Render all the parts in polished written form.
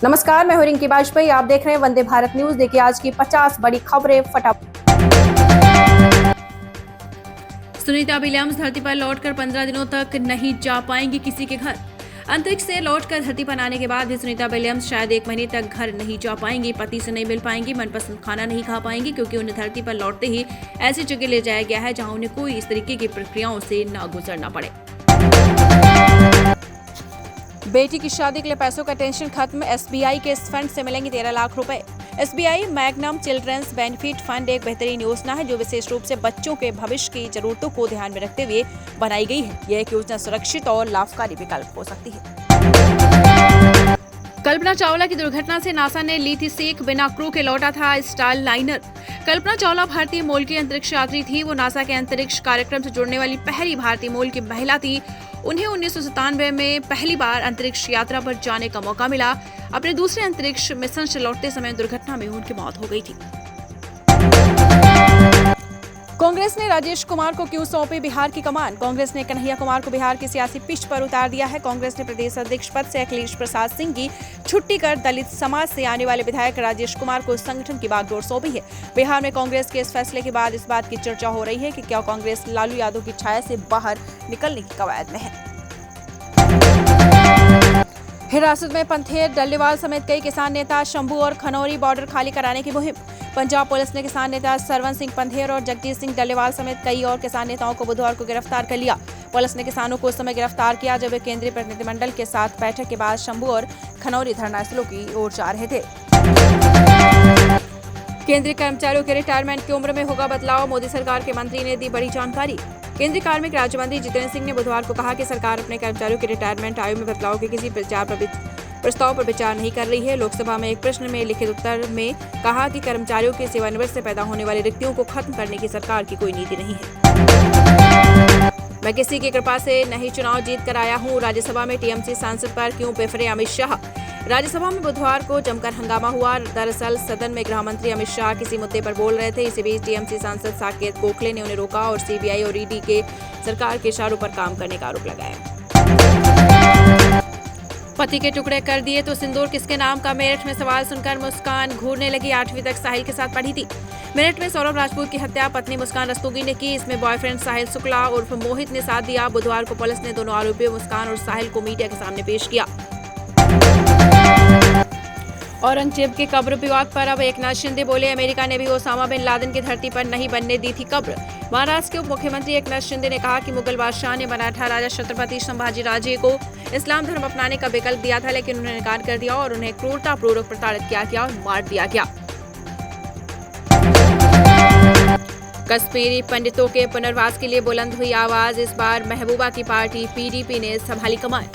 नमस्कार, मैं हूं रिंकी वाजपेयी। आप देख रहे हैं वंदे भारत न्यूज। देखिए आज की 50 बड़ी खबरें फटाफट। सुनीता विलियम्स धरती पर लौटकर 15 दिनों तक नहीं जा पाएंगी किसी के घर। अंतरिक्ष से लौटकर धरती पर आने के बाद भी सुनीता विलियम्स शायद 1 महीने तक घर नहीं जा पाएंगी। पति से नहीं मिल पाएंगी, मनपसंद खाना नहीं खा पाएंगी, क्योंकि उन्हें धरती पर लौटते ही ऐसी जगह ले जाया गया है जहां उन्हें कोई इस तरीके की प्रक्रियाओं से न गुजरना पड़े। बेटी की शादी के लिए पैसों का टेंशन खत्म। एसबीआई के इस फंड से मिलेंगे 13 लाख रुपए। SBI Magnum children's benefit fund एक बेहतरीन योजना है जो विशेष रूप से बच्चों के भविष्य की जरूरतों को ध्यान में रखते हुए बनाई गई है। यह एक योजना सुरक्षित और लाभकारी विकल्प हो सकती है। कल्पना चावला की दुर्घटना से नासा ने ली थी सीख। बिना क्रू के लौटा था स्टार लाइनर। कल्पना चावला भारतीय मूल की अंतरिक्ष यात्री थी। वो नासा के अंतरिक्ष कार्यक्रम से जुड़ने वाली पहली भारतीय मूल की महिला थी। उन्हें 1997 में पहली बार अंतरिक्ष यात्रा पर जाने का मौका मिला। अपने दूसरे अंतरिक्ष मिशन से लौटते समय दुर्घटना में उनकी मौत हो गई थी। कांग्रेस ने राजेश कुमार को क्यों सौंपी बिहार की कमान। कांग्रेस ने कन्हैया कुमार को बिहार की सियासी पिच पर उतार दिया है। कांग्रेस ने प्रदेश अध्यक्ष पद से अखिलेश प्रसाद सिंह की छुट्टी कर दलित समाज से आने वाले विधायक राजेश कुमार को संगठन की बागडोर सौंपी है। बिहार में कांग्रेस के इस फैसले के बाद इस बात की चर्चा हो रही है कि क्या कांग्रेस लालू यादव की छाया से बाहर निकलने की कवायद में है। हिरासत में पंथेर, डल्लेवाल समेत कई किसान नेता। शंभू और खनौरी बॉर्डर खाली कराने की मुहिम। पंजाब पुलिस ने किसान नेता सरवन सिंह पंथेर और जगजीत सिंह डल्लेवाल समेत कई और किसान नेताओं को बुधवार को गिरफ्तार कर लिया। पुलिस ने किसानों को उस समय गिरफ्तार किया जब वे केंद्रीय प्रतिनिधिमंडल के साथ बैठक के बाद शंभू और खनौरी धरनास्थलों की ओर जा रहे थे। केंद्रीय कर्मचारियों के रिटायरमेंट की उम्र में होगा बदलाव। मोदी सरकार के मंत्री ने दी बड़ी जानकारी। केंद्रीय कार्मिक राज्य मंत्री जितेंद्र सिंह ने बुधवार को कहा कि सरकार अपने कर्मचारियों की रिटायरमेंट आयु में बदलाव के किसी प्रस्ताव पर विचार नहीं कर रही है। लोकसभा में एक प्रश्न में लिखित उत्तर में कहा कि कर्मचारियों के सेवानिवृत्ति से पैदा होने वाली रिक्तियों को खत्म करने की सरकार की कोई नीति नहीं है। मैं किसी की कृपा से नहीं चुनाव जीत कर आया हूं। राज्यसभा में टीएमसी सांसद पर क्यों बिफरे अमित शाह। राज्यसभा में बुधवार को जमकर हंगामा हुआ। दरअसल सदन में गृह मंत्री अमित शाह किसी मुद्दे पर बोल रहे थे। इसी बीच टीएमसी सांसद साकेत गोखले ने उन्हें रोका और सीबीआई और ईडी के सरकार के इशारों पर काम करने का आरोप लगाया। पति के टुकड़े कर दिए तो सिंदूर किसके नाम का। मेरठ में सवाल सुनकर मुस्कान घूरने लगी। 8वीं तक साहिल के साथ पढ़ी थी। मेरठ में सौरभ राजपूत की हत्या पत्नी मुस्कान रस्तोगी ने की। इसमें बॉयफ्रेंड साहिल शुक्ला उर्फ मोहित ने साथ दिया। बुधवार को पुलिस ने दोनों आरोपियों मुस्कान और साहिल को मीडिया के सामने पेश किया। औरंगजेब के कब्र विवाद पर अब एकनाथ शिंदे बोले, अमेरिका ने भी ओसामा बिन लादेन की धरती पर नहीं बनने दी थी कब्र। महाराष्ट्र के उप मुख्यमंत्री एकनाथ शिंदे ने कहा कि मुगल बादशाह ने मराठा राजा छत्रपति संभाजी राजे को इस्लाम धर्म अपनाने का विकल्प दिया था, लेकिन उन्होंने इनकार कर दिया और उन्हें क्रूरतापूर्वक प्रताड़ित किया गया और मार दिया गया। कश्मीरी पंडितों के पुनर्वास के लिए बुलंद हुई आवाज। इस बार महबूबा की पार्टी पीडीपी ने संभाली कमान।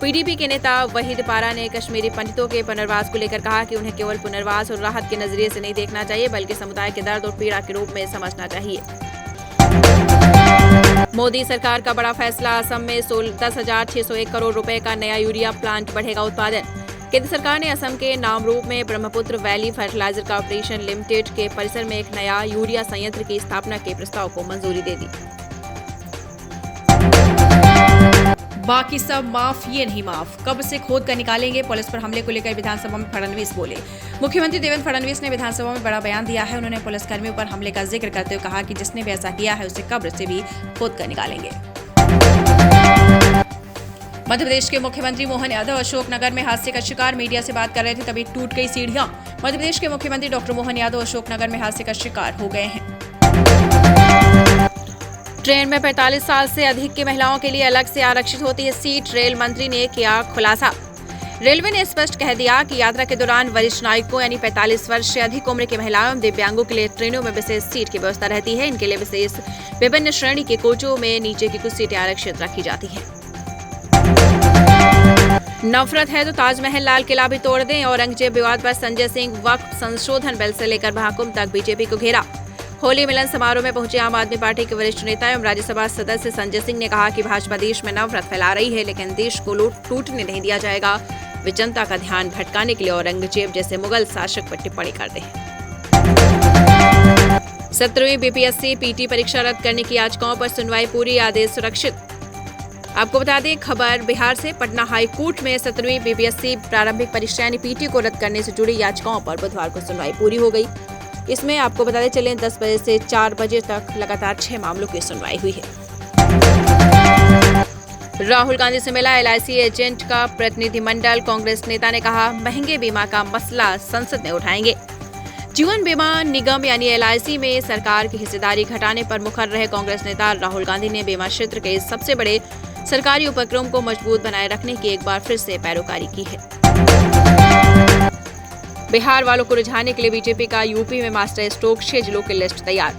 पीडीपी के नेता वहीद पारा ने कश्मीरी पंडितों के पुनर्वास को लेकर कहा कि उन्हें केवल पुनर्वास और राहत के नजरिए से नहीं देखना चाहिए, बल्कि समुदाय के दर्द और पीड़ा के रूप में समझना चाहिए। मोदी सरकार का बड़ा फैसला। असम में 10,601 करोड़ रुपए का नया यूरिया प्लांट बढ़ेगा उत्पादन। केंद्र सरकार ने असम के नामरूप में Brahmaputra Valley Fertilizer Corporation Limited के परिसर में एक नया यूरिया संयंत्र की स्थापना के प्रस्ताव को मंजूरी दे दी। बाकी सब माफ, ये नहीं माफ। कब से खोद कर निकालेंगे। पुलिस पर हमले को लेकर विधानसभा में फडणवीस बोले। मुख्यमंत्री देवेंद्र फडणवीस ने विधानसभा में बड़ा बयान दिया है। उन्होंने पुलिसकर्मियों पर हमले का जिक्र करते हुए कहा कि जिसने भी ऐसा किया है उसे कब्र से भी खोद कर निकालेंगे। मध्य प्रदेश के मुख्यमंत्री मोहन यादव अशोकनगर में हादसे का शिकार। मीडिया से बात कर रहे थे तभी टूट गई सीढ़ियां। मध्य प्रदेश के मुख्यमंत्री डॉक्टर मोहन यादव अशोकनगर में हादसे का शिकार हो गए हैं। ट्रेन में 45 साल से अधिक की महिलाओं के लिए अलग से आरक्षित होती है सीट। रेल मंत्री ने किया खुलासा। रेलवे ने स्पष्ट कह दिया कि यात्रा के दौरान वरिष्ठ नागरिकों यानी 45 वर्ष से अधिक उम्र की महिलाओं एवं दिव्यांगों के लिए ट्रेनों में विशेष सीट की व्यवस्था रहती है। इनके लिए विशेष विभिन्न श्रेणी के कोचों में नीचे की कुछ सीटें आरक्षित रखी जाती हैं। नफरत है तो ताजमहल लाल किला भी तोड़ दें। औरंगजेब विवाद पर संजय सिंह वक्फ संशोधन बिल से लेकर महाकुंभ तक बीजेपी को घेरा। होली मिलन समारोह में पहुंचे आम आदमी पार्टी के वरिष्ठ नेता एवं राज्यसभा सदस्य संजय सिंह ने कहा कि भाजपा देश में नफरत फैला रही है, लेकिन देश को टूटने नहीं दिया जाएगा। वे जनता का ध्यान भटकाने के लिए औरंगजेब जैसे मुगल शासक पर टिप्पणी करते हैं। 17वीं बीपीएससी पीटी परीक्षा रद्द करने की याचिकाओं पर सुनवाई पूरी। आदेश सुरक्षित। आपको बता दें खबर बिहार से, पटना हाई कोर्ट में 17वीं बीपीएससी प्रारंभिक परीक्षा यानी पीटी को रद्द करने से जुड़ी याचिकाओं पर बुधवार को सुनवाई पूरी हो गई। इसमें आपको बताते चलें 10 बजे से 4 बजे तक लगातार 6 मामलों की सुनवाई हुई है। राहुल गांधी से मिला एलआईसी एजेंट का प्रतिनिधिमंडल, कांग्रेस नेता ने कहा महंगे बीमा का मसला संसद में उठाएंगे। जीवन बीमा निगम यानी एलआईसी में सरकार की हिस्सेदारी घटाने पर मुखर रहे कांग्रेस नेता राहुल गांधी ने बीमा क्षेत्र के सबसे बड़े सरकारी उपक्रम को मजबूत बनाए रखने की एक बार फिर से पैरोकारी की है। बिहार वालों को रिझाने के लिए बीजेपी का यूपी में मास्टर स्ट्रोक 6 जिलों की लिस्ट तैयार।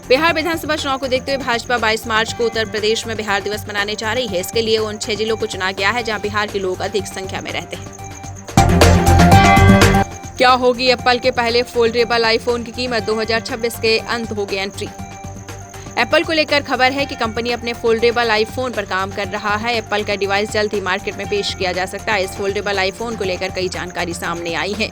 बिहार विधानसभा चुनाव को देखते हुए भाजपा 22 मार्च को उत्तर प्रदेश में बिहार दिवस मनाने जा रही है। इसके लिए उन 6 जिलों को चुना गया है जहां बिहार के लोग अधिक संख्या में रहते हैं। क्या होगी एप्पल के पहले फोल्डेबल आईफोन की कीमत? 2026 के अंत होगी एंट्री। एप्पल को लेकर खबर है कि कंपनी अपने फोल्डेबल आईफोन पर काम कर रहा है। एप्पल का डिवाइस जल्द ही मार्केट में पेश किया जा सकता है। इस फोल्डेबल आईफोन को लेकर कई जानकारी सामने आई है।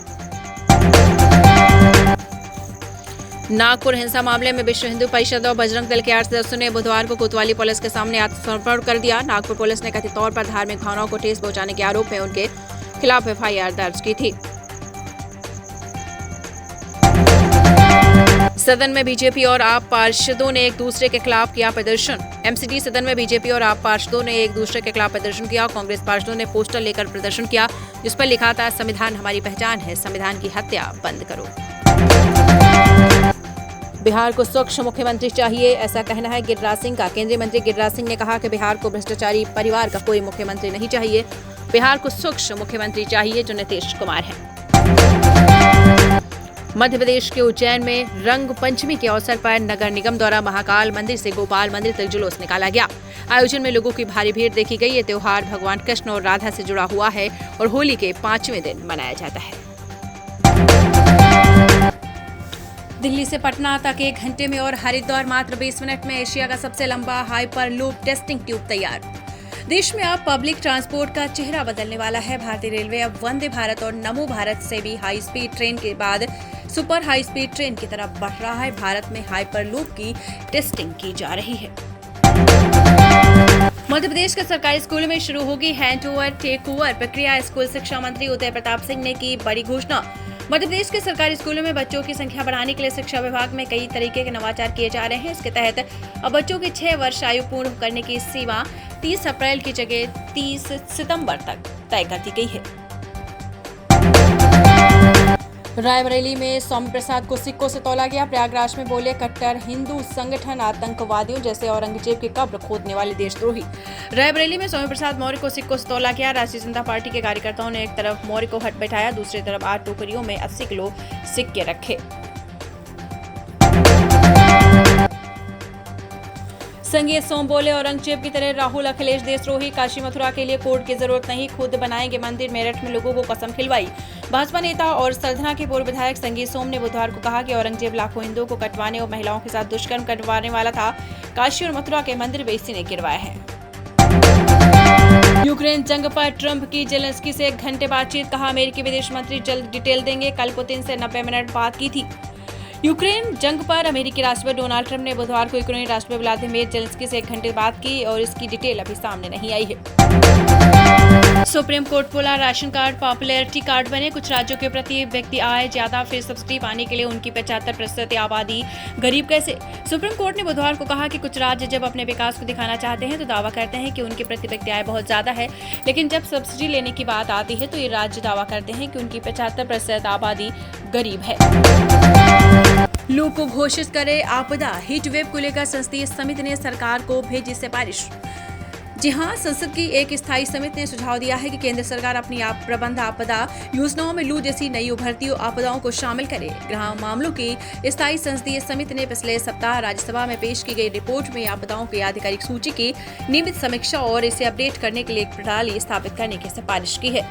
नागपुर हिंसा मामले में विश्व हिंदू परिषद और बजरंग दल के 8 सदस्यों ने बुधवार को कोतवाली पुलिस के सामने आत्मसमर्पण कर दिया। नागपुर पुलिस ने कथित तौर पर धार्मिक भावनाओं को ठेस पहुंचाने के आरोप में उनके खिलाफ एफआईआर दर्ज की थी। सदन में बीजेपी और आप पार्षदों ने एक दूसरे के खिलाफ किया प्रदर्शन। एमसीडी सदन में बीजेपी और आप पार्षदों ने एक दूसरे के खिलाफ प्रदर्शन किया। कांग्रेस पार्षदों ने पोस्टर लेकर प्रदर्शन किया जिस पर लिखा था संविधान हमारी पहचान है, संविधान की हत्या बंद करो। बिहार को स्वच्छ मुख्यमंत्री चाहिए, ऐसा कहना है गिरिराज सिंह का। केंद्रीय मंत्री गिरिराज सिंह ने कहा कि बिहार को भ्रष्टाचारी परिवार का कोई मुख्यमंत्री नहीं चाहिए। बिहार को स्वच्छ मुख्यमंत्री चाहिए जो नीतीश कुमार है। मध्य प्रदेश के उज्जैन में रंग पंचमी के अवसर पर नगर निगम द्वारा महाकाल मंदिर से गोपाल मंदिर तक जुलूस निकाला गया। आयोजन में लोगों की भारी भीड़ देखी गई। ये त्योहार भगवान कृष्ण और राधा से जुड़ा हुआ है और होली के 5वें दिन मनाया जाता है। दिल्ली से पटना तक 1 घंटे में और हरिद्वार मात्र 20 मिनट में एशिया का सबसे लंबा हाइपर लूप टेस्टिंग ट्यूब तैयार। देश में अब पब्लिक ट्रांसपोर्ट का चेहरा बदलने वाला है। भारतीय रेलवे अब वंदे भारत और नमो भारत से भी हाई स्पीड ट्रेन के बाद सुपर हाई स्पीड ट्रेन की तरफ बढ़ रहा है। भारत में हाइपर लूप की टेस्टिंग की जा रही है। मध्य प्रदेश के सरकारी स्कूलों में शुरू होगी हैंड ओवर टेक ओवर प्रक्रिया। स्कूल शिक्षा मंत्री उदय प्रताप सिंह ने की बड़ी घोषणा। मध्य प्रदेश के सरकारी स्कूलों में बच्चों की संख्या बढ़ाने के लिए शिक्षा विभाग में कई तरीके के नवाचार किए जा रहे हैं। इसके तहत अब बच्चों की 6 वर्ष आयु पूर्ण करने की सीमा 30 अप्रैल की जगह 30 सितंबर तक तय कर दी गई है। रायबरेली में स्वामी प्रसाद को सिक्कों से तौला गया। प्रयागराज में बोले कट्टर हिंदू संगठन आतंकवादियों जैसे औरंगजेब की कब्र खोदने वाले देशद्रोही। रायबरेली में स्वामी प्रसाद मौर्य को सिक्कों से तौला गया। राष्ट्रीय जनता पार्टी के कार्यकर्ताओं ने एक तरफ मौर्य को हट बैठाया, दूसरी तरफ 8 टोकरियों में 80 किलो सिक्के रखे। संगीत सोम बोले औरंगजेब की तरह राहुल अखिलेश देशद्रोही। काशी मथुरा के लिए कोर्ट की जरूरत नहीं, खुद बनाएंगे मंदिर। मेरठ में लोगों को कसम खिलवाई। भाजपा नेता और सरधना के पूर्व विधायक संगीत सोम ने बुधवार को कहा कि औरंगजेब लाखों हिंदुओं को कटवाने और महिलाओं के साथ दुष्कर्म करवाने वाला था। काशी और मथुरा के मंदिर भी इसी ने गिरवाए हैं। यूक्रेन जंग पर ट्रंप की जेलेंस्की से 1 घंटे बातचीत, कहा अमेरिकी विदेश मंत्री जल्द डिटेल देंगे। कल पुतिन से 90 मिनट बात की थी। यूक्रेन जंग पर अमेरिकी राष्ट्रपति डोनाल्ड ट्रंप ने बुधवार को यूक्रेनी राष्ट्रपति व्लादिमीर जेलेंस्की से 1 घंटे बात की और इसकी डिटेल अभी सामने नहीं आई है। सुप्रीम कोर्ट बोला राशन कार्ड पॉपुलैरिटी कार्ड बने। कुछ राज्यों के प्रति व्यक्ति आय ज्यादा फिर सब्सिडी पाने के लिए उनकी 75% आबादी गरीब कैसे। सुप्रीम कोर्ट ने बुधवार को कहा कि कुछ राज्य जब अपने विकास को दिखाना चाहते हैं तो दावा करते हैं कि उनकी प्रति व्यक्ति आय बहुत ज्यादा है, लेकिन जब सब्सिडी लेने की बात आती है तो ये राज्य दावा करते हैं कि उनकी 75% आबादी गरीब है। लू को घोषित करे आपदा। हीट वेव को लेकर संसदीय समिति ने सरकार को भेजी सिफारिश। जी हां, संसद की एक स्थायी समिति ने सुझाव दिया है कि केंद्र सरकार अपनी प्रबंध आपदा योजनाओं में लू जैसी नई उभरती आपदाओं को शामिल करे। गृह मामलों की स्थायी संसदीय समिति ने पिछले सप्ताह राज्यसभा में पेश की गई रिपोर्ट में आपदाओं की आधिकारिक सूची की नियमित समीक्षा और इसे अपडेट करने के लिए एक प्रणाली स्थापित करने की सिफारिश की है।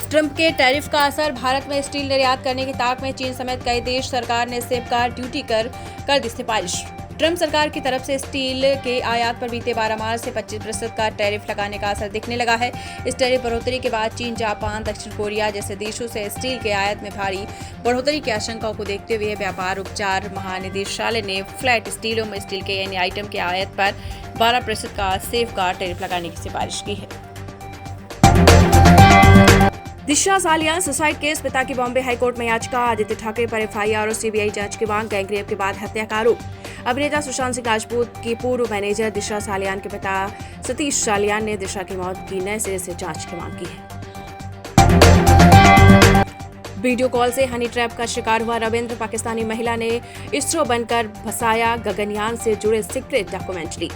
ट्रंप के टैरिफ का असर। भारत में स्टील निर्यात करने की ताक में चीन समेत कई देश। सरकार ने सेफगार्ड ड्यूटी कर दी सिफारिश। ट्रंप सरकार की तरफ से स्टील के आयात पर बीते 12 मार्च से 25% का टैरिफ लगाने का असर दिखने लगा है। इस टैरिफ बढ़ोतरी के बाद चीन, जापान, दक्षिण कोरिया जैसे देशों से स्टील के आयात में भारी बढ़ोतरी की आशंकाओं को देखते हुए व्यापार उपचार महानिदेशालय ने फ्लैट स्टीलों में स्टील के यानी आइटम के आयात पर 12% का सेफगार्ड टैरिफ लगाने की सिफारिश की है। दिशा सालियान सुसाइड केस, पिता की बॉम्बे हाईकोर्ट में याचिका, आदित्य ठाकरे पर एफआईआर और सीबीआई जांच की मांग, गैंगरेप के बाद हत्या का आरोप। अभिनेता सुशांत सिंह राजपूत की पूर्व मैनेजर दिशा सालियान के पिता सतीश सालियान ने दिशा की मौत की नए सिरे से जांच की मांग की है। वीडियो कॉल से हनी ट्रैप का शिकार हुआ रविंद्र, पाकिस्तानी महिला ने इसरो बनकर भसाया गगनयान से जुड़े सीक्रेट डॉक्यूमेंट्री।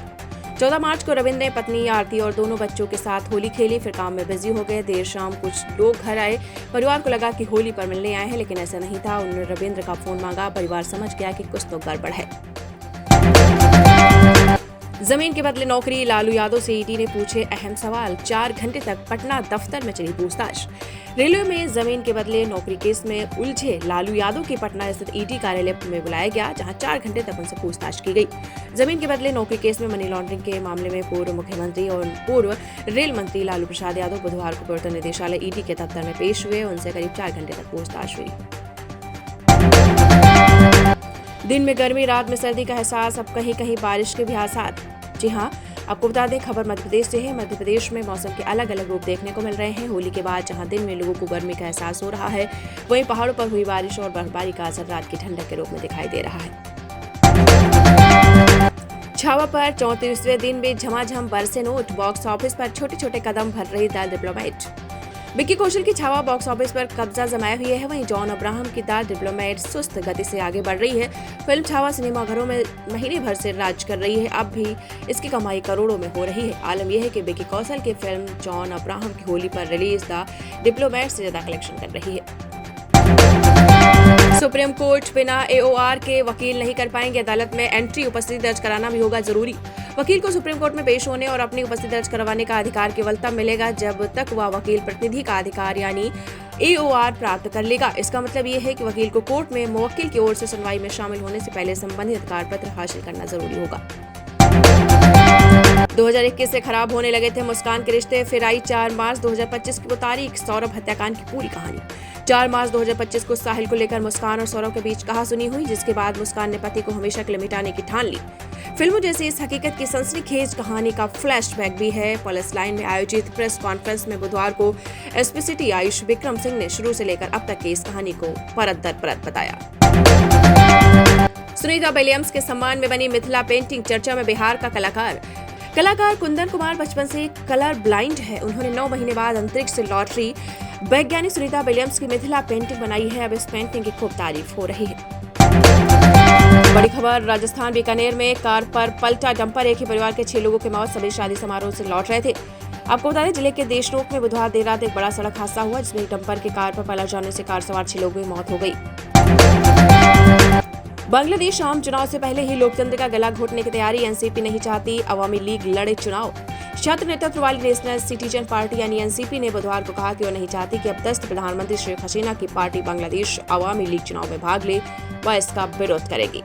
14 मार्च को रविंद्र ने पत्नी आरती और दोनों बच्चों के साथ होली खेली, फिर काम में बिजी हो गए। देर शाम कुछ लोग घर आए, परिवार को लगा कि होली पर मिलने आए हैं, लेकिन ऐसा नहीं था। उन्होंने रविंद्र का फोन मांगा, परिवार समझ गया कि कुछ तो गड़बड़ है। जमीन के बदले नौकरी, लालू यादव से ईडी ने पूछे अहम सवाल, 4 घंटे तक पटना दफ्तर में चली पूछताछ। रेलवे में जमीन के बदले नौकरी केस में उलझे लालू यादव के पटना स्थित ईडी कार्यालय में बुलाया गया, जहां 4 घंटे तक उनसे पूछताछ की गई। जमीन के बदले नौकरी केस में मनी लॉन्ड्रिंग के मामले में पूर्व मुख्यमंत्री और पूर्व रेल मंत्री लालू प्रसाद यादव बुधवार को प्रवर्तन निदेशालय ईडी के दफ्तर में पेश हुए। उनसे करीब 4 घंटे तक पूछताछ हुई। दिन में गर्मी, रात में सर्दी का एहसास, अब कहीं कहीं बारिश के भी आसार। जी हां, आपको बता दें, खबर मध्य प्रदेश से है। मध्य प्रदेश में मौसम के अलग अलग रूप देखने को मिल रहे हैं। होली के बाद जहां दिन में लोगों को गर्मी का एहसास हो रहा है, वहीं पहाड़ों पर हुई बारिश और बर्फबारी का असर रात की ठंडक के रूप में दिखाई दे रहा है। छावा पर 34वें दिन भी झमाझम बरसे नोट, बॉक्स ऑफिस पर छोटे छोटे कदम भर रही द डिप्लोमेट। विक्की कौशल की छावा बॉक्स ऑफिस पर कब्जा जमाए हुए है, वहीं जॉन अब्राहम की द डिप्लोमेट सुस्त गति से आगे बढ़ रही है। फिल्म छावा सिनेमाघरों में महीने भर से राज कर रही है, अब भी इसकी कमाई करोड़ों में हो रही है। आलम यह है कि विक्की कौशल की फिल्म जॉन अब्राहम की होली पर रिलीज द डिप्लोमेट से ज्यादा कलेक्शन कर रही है। सुप्रीम कोर्ट बिना एओआर के वकील नहीं कर पाएंगे, अदालत में एंट्री उपस्थिति दर्ज कराना भी होगा जरूरी। वकील को सुप्रीम कोर्ट में पेश होने और अपनी उपस्थिति दर्ज करवाने का अधिकार केवल तब मिलेगा जब तक वह वकील प्रतिनिधि का अधिकार यानी एओआर प्राप्त कर लेगा। इसका मतलब ये है कि वकील को कोर्ट में मुवक्किल की ओर से सुनवाई में शामिल होने से पहले संबंधित अधिकार पत्र हासिल करना जरूरी होगा। 2021 से खराब होने लगे थे मुस्कान के रिश्ते, फिर आई 4 मार्च 2025 की वो तारीख, सौरभ हत्याकांड की पूरी कहानी। 4 मार्च 2025 को साहिल को लेकर मुस्कान और सौरभ के बीच कहासुनी हुई, जिसके बाद मुस्कान ने पति को हमेशा के लिए मिटाने की ठान ली। फिल्मों जैसी इस हकीकत की सनसनीखेज कहानी का फ्लैशबैक भी है। पुलिस लाइन में आयोजित प्रेस कॉन्फ्रेंस में बुधवार को एसपी सिटी आयुष विक्रम सिंह ने शुरू से लेकर अब तक की इस कहानी को परत दर परत बताया। सुनीता विलियम्स के सम्मान में बनी मिथिला पेंटिंग, चर्चा में बिहार का कलाकार कुंदन कुमार बचपन से कलर ब्लाइंड है। उन्होंने 9 महीने बाद अंतरिक्ष से लौटी वैज्ञानिक सुनीता विलियम्स की मिथिला पेंटिंग बनाई है। अब इस पेंटिंग की खूब तारीफ हो रही है। बड़ी खबर, राजस्थान बीकानेर में कार पर पलटा डंपर, एक ही परिवार के 6 लोगों की मौत, सभी शादी समारोह से लौट रहे थे। आपको बता दें, जिले के देशनोक में बुधवार देर रात एक बड़ा सड़क हादसा हुआ, जिसमें डंपर के कार पर पलट जाने से कार सवार 6 लोगों की मौत हो गई। बांग्लादेश आम चुनाव से पहले ही लोकतंत्र का गला घोटने की तैयारी, एनसीपी नहीं चाहती अवामी लीग लड़े चुनाव। छात्र नेतृत्व वाली नेशनल सिटीजन पार्टी यानी एनसीपी ने बुधवार को कहा कि वो नहीं चाहती कि अब दस्त प्रधानमंत्री शेख हसीना की पार्टी बांग्लादेश अवामी लीग चुनाव में भाग ले, वह इसका विरोध करेगी।